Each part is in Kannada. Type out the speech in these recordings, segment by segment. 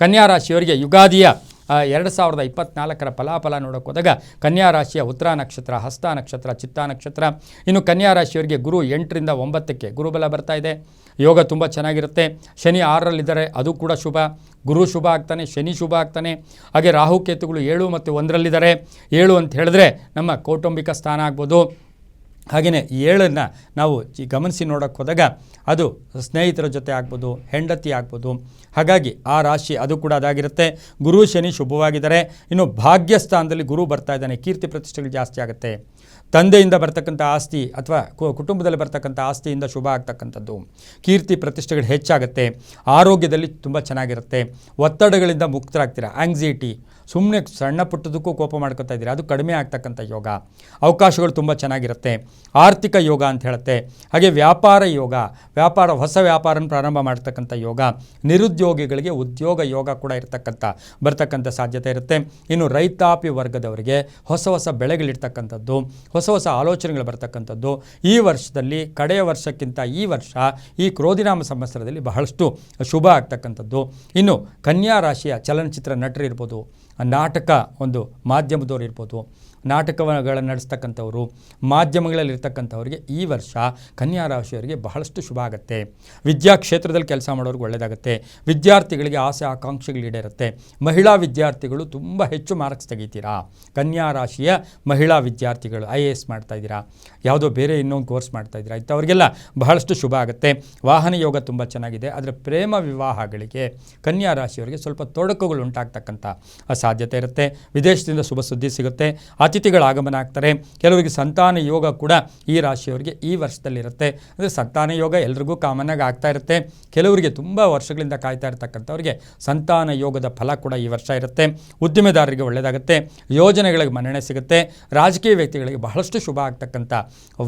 ಕನ್ಯಾ ರಾಶಿಯವರಿಗೆ ಯುಗಾದಿಯ 2024 ಫಲಾಫಲ ನೋಡೋಕೆ ಹೋದಾಗ ಕನ್ಯಾ ರಾಶಿಯ ಉತ್ತರ ನಕ್ಷತ್ರ, ಹಸ್ತ ನಕ್ಷತ್ರ, ಚಿತ್ತಾ ನಕ್ಷತ್ರ. ಇನ್ನು ಕನ್ಯಾ ರಾಶಿಯವರಿಗೆ ಗುರು 8ರಿಂದ 9ಕ್ಕೆ ಗುರುಬಲ ಬರ್ತಾ ಇದೆ. ಯೋಗ ತುಂಬ ಚೆನ್ನಾಗಿರುತ್ತೆ. ಶನಿ 6ರಲ್ಲಿದ್ದಾರೆ, ಅದು ಕೂಡ ಶುಭ. ಗುರು ಶುಭ ಆಗ್ತಾನೆ, ಶನಿ ಶುಭ ಆಗ್ತಾನೆ. ಹಾಗೆ ರಾಹುಕೇತುಗಳು 7 ಮತ್ತು 1ರಲ್ಲಿದ್ದಾರೆ. 7 ಅಂತ ಹೇಳಿದ್ರೆ ನಮ್ಮ ಕೌಟುಂಬಿಕ ಸ್ಥಾನ ಆಗ್ಬೋದು. ಹಾಗೆಯೇ 7ನ್ನು ನಾವು ಗಮನಿಸಿ ನೋಡೋಕ್ಕೆ ಹೋದಾಗ ಅದು ಸ್ನೇಹಿತರ ಜೊತೆ ಆಗ್ಬೋದು, ಹೆಂಡತಿ ಆಗ್ಬೋದು. ಹಾಗಾಗಿ ಆ ರಾಶಿ ಅದು ಕೂಡ ಅದಾಗಿರುತ್ತೆ. ಗುರು ಶನಿ ಶುಭವಾಗಿದ್ದಾರೆ. ಇನ್ನು ಭಾಗ್ಯಸ್ಥಾನದಲ್ಲಿ ಗುರು ಬರ್ತಾ ಇದ್ದಾನೆ. ಕೀರ್ತಿ ಪ್ರತಿಷ್ಠೆಗಳು ಜಾಸ್ತಿ ಆಗುತ್ತೆ. ತಂದೆಯಿಂದ ಬರ್ತಕ್ಕಂಥ ಆಸ್ತಿ ಅಥವಾ ಕುಟುಂಬದಲ್ಲಿ ಬರ್ತಕ್ಕಂಥ ಆಸ್ತಿಯಿಂದ ಶುಭ ಆಗ್ತಕ್ಕಂಥದ್ದು. ಕೀರ್ತಿ ಪ್ರತಿಷ್ಠೆಗಳು ಹೆಚ್ಚಾಗುತ್ತೆ. ಆರೋಗ್ಯದಲ್ಲಿ ತುಂಬ ಚೆನ್ನಾಗಿರುತ್ತೆ. ಒತ್ತಡಗಳಿಂದ ಮುಕ್ತರಾಗ್ತೀರಾ. ಆಂಗ್ಸೈಟಿ, ಸುಮ್ಮನೆ ಸಣ್ಣ ಪುಟ್ಟದಕ್ಕೂ ಕೋಪ ಮಾಡ್ಕೊತಾ ಇದ್ದೀರಾ, ಅದು ಕಡಿಮೆ ಆಗ್ತಕ್ಕಂಥ ಯೋಗ. ಅವಕಾಶಗಳು ತುಂಬ ಚೆನ್ನಾಗಿರುತ್ತೆ. ಆರ್ಥಿಕ ಯೋಗ ಅಂತ ಹೇಳುತ್ತೆ. ಹಾಗೆ ವ್ಯಾಪಾರ ಯೋಗ, ಹೊಸ ವ್ಯಾಪಾರನ ಪ್ರಾರಂಭ ಮಾಡ್ತಕ್ಕಂಥ ಯೋಗ. ನಿರುದ್ಯೋಗಿಗಳಿಗೆ ಉದ್ಯೋಗ ಯೋಗ ಕೂಡ ಬರ್ತಕ್ಕಂಥ ಸಾಧ್ಯತೆ ಇರುತ್ತೆ. ಇನ್ನು ರೈತಾಪಿ ವರ್ಗದವರಿಗೆ ಹೊಸ ಬೆಳೆಗಳಿರ್ತಕ್ಕಂಥದ್ದು, ಹೊಸ ಆಲೋಚನೆಗಳು ಬರ್ತಕ್ಕಂಥದ್ದು. ಈ ವರ್ಷದಲ್ಲಿ ಕಡೆಯ ವರ್ಷಕ್ಕಿಂತ ಈ ವರ್ಷ ಈ ಕ್ರೋಧಿನಾಮ ಸಂವತ್ಸರದಲ್ಲಿ ಬಹಳಷ್ಟು ಶುಭ ಆಗ್ತಕ್ಕಂಥದ್ದು. ಇನ್ನು ಕನ್ಯಾ ರಾಶಿಯ ಚಲನಚಿತ್ರ ನಟರಿರ್ಬೋದು, ನಾಟಕ ಒಂದು ಮಾಧ್ಯಮದವರು ಇರ್ಬೋದು, ನಾಟಕಗಳನ್ನು ನಡೆಸ್ತಕ್ಕಂಥವರು, ಮಾಧ್ಯಮಗಳಲ್ಲಿರ್ತಕ್ಕಂಥವ್ರಿಗೆ ಈ ವರ್ಷ ಕನ್ಯಾ ರಾಶಿಯವರಿಗೆ ಬಹಳಷ್ಟು ಶುಭ ಆಗುತ್ತೆ. ವಿದ್ಯಾ ಕ್ಷೇತ್ರದಲ್ಲಿ ಕೆಲಸ ಮಾಡೋರಿಗೆ ಒಳ್ಳೆಯದಾಗುತ್ತೆ. ವಿದ್ಯಾರ್ಥಿಗಳಿಗೆ ಆಸೆ ಆಕಾಂಕ್ಷೆಗಳು ಈಡೇರುತ್ತೆ. ಮಹಿಳಾ ವಿದ್ಯಾರ್ಥಿಗಳು ತುಂಬ ಹೆಚ್ಚು ಮಾರ್ಕ್ಸ್ ತೆಗಿತೀರಾ. ಕನ್ಯಾ ರಾಶಿಯ ಮಹಿಳಾ ವಿದ್ಯಾರ್ಥಿಗಳು IAS ಮಾಡ್ತಾಯಿದ್ದೀರಾ, ಯಾವುದೋ ಬೇರೆ ಇನ್ನೊಂದು ಕೋರ್ಸ್ ಮಾಡ್ತಾಯಿದ್ದೀರಾ, ಇಂಥವ್ರಿಗೆಲ್ಲ ಬಹಳಷ್ಟು ಶುಭ ಆಗುತ್ತೆ. ವಾಹನ ಯೋಗ ತುಂಬ ಚೆನ್ನಾಗಿದೆ. ಆದರೆ ಪ್ರೇಮ ವಿವಾಹಗಳಿಗೆ ಕನ್ಯಾ ರಾಶಿಯವರಿಗೆ ಸ್ವಲ್ಪ ತೊಡಕುಗಳು ಉಂಟಾಗ್ತಕ್ಕಂಥ ಸಾಧ್ಯತೆ ಇರುತ್ತೆ. ವಿದೇಶದಿಂದ ಶುಭ ಸುದ್ದಿ ಸಿಗುತ್ತೆ. ಅತಿಥಿಗಳ ಆಗಮನ ಆಗ್ತಾರೆ. ಕೆಲವರಿಗೆ ಸಂತಾನ ಯೋಗ ಕೂಡ ಈ ರಾಶಿಯವರಿಗೆ ಈ ವರ್ಷದಲ್ಲಿರುತ್ತೆ. ಅಂದರೆ ಸಂತಾನ ಯೋಗ ಎಲ್ರಿಗೂ ಕಾಮನ್ನಾಗಿ ಆಗ್ತಾ ಇರುತ್ತೆ. ಕೆಲವರಿಗೆ ತುಂಬ ವರ್ಷಗಳಿಂದ ಕಾಯ್ತಾ ಇರ್ತಕ್ಕಂಥವ್ರಿಗೆ ಸಂತಾನ ಯೋಗದ ಫಲ ಕೂಡ ಈ ವರ್ಷ ಇರುತ್ತೆ. ಉದ್ದಿಮೆದಾರರಿಗೆ ಒಳ್ಳೆಯದಾಗುತ್ತೆ. ಯೋಜನೆಗಳಿಗೆ ಮನ್ನಣೆ ಸಿಗುತ್ತೆ. ರಾಜಕೀಯ ವ್ಯಕ್ತಿಗಳಿಗೆ ಬಹಳಷ್ಟು ಶುಭ ಆಗ್ತಕ್ಕಂಥ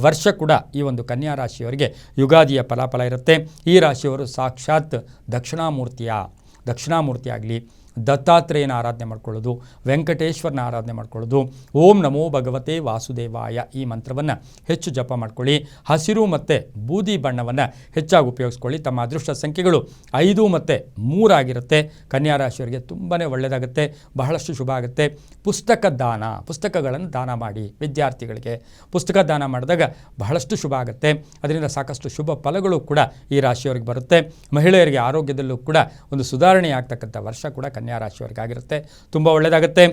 ವರ್ಷ ಕೂಡ ಈ ಒಂದು ಕನ್ಯಾ ರಾಶಿಯವರಿಗೆ ಯುಗಾದಿಯ ಫಲಾಫಲ ಇರುತ್ತೆ. ಈ ರಾಶಿಯವರು ಸಾಕ್ಷಾತ್ ದಕ್ಷಿಣಾಮೂರ್ತಿ ಆಗಲಿ, ದತ್ತಾತ್ರೇಯನ ಆರಾಧನೆ ಮಾಡ್ಕೊಳ್ಳೋದು, ವೆಂಕಟೇಶ್ವರನ ಆರಾಧನೆ ಮಾಡ್ಕೊಳ್ಳೋದು, ಓಂ ನಮೋ ಭಗವತೆ ವಾಸುದೇವಾಯ ಈ ಮಂತ್ರವನ್ನು ಹೆಚ್ಚು ಜಪ ಮಾಡ್ಕೊಳ್ಳಿ. ಹಸಿರು ಮತ್ತು ಬೂದಿ ಬಣ್ಣವನ್ನು ಹೆಚ್ಚಾಗಿ ಉಪಯೋಗಿಸ್ಕೊಳ್ಳಿ. ತಮ್ಮ ಅದೃಷ್ಟ ಸಂಖ್ಯೆಗಳು 5 ಮತ್ತು 3 ಆಗಿರುತ್ತೆ. ಕನ್ಯಾ ರಾಶಿಯವರಿಗೆ ತುಂಬಾ ಒಳ್ಳೆಯದಾಗುತ್ತೆ, ಬಹಳಷ್ಟು ಶುಭ ಆಗುತ್ತೆ. ಪುಸ್ತಕಗಳನ್ನು ದಾನ ಮಾಡಿ. ವಿದ್ಯಾರ್ಥಿಗಳಿಗೆ ಪುಸ್ತಕ ದಾನ ಮಾಡಿದಾಗ ಬಹಳಷ್ಟು ಶುಭ ಆಗುತ್ತೆ. ಅದರಿಂದ ಸಾಕಷ್ಟು ಶುಭ ಫಲಗಳು ಕೂಡ ಈ ರಾಶಿಯವರಿಗೆ ಬರುತ್ತೆ. ಮಹಿಳೆಯರಿಗೆ ಆರೋಗ್ಯದಲ್ಲೂ ಕೂಡ ಒಂದು ಸುಧಾರಣೆ ಆಗ್ತಕ್ಕಂಥ ವರ್ಷ ಕೂಡ ಕನ್ಯಾ ರಾಶಿಯವರಿಗಾಗಿರುತ್ತೆ. ತುಂಬ ಒಳ್ಳೆಯದಾಗುತ್ತೆ.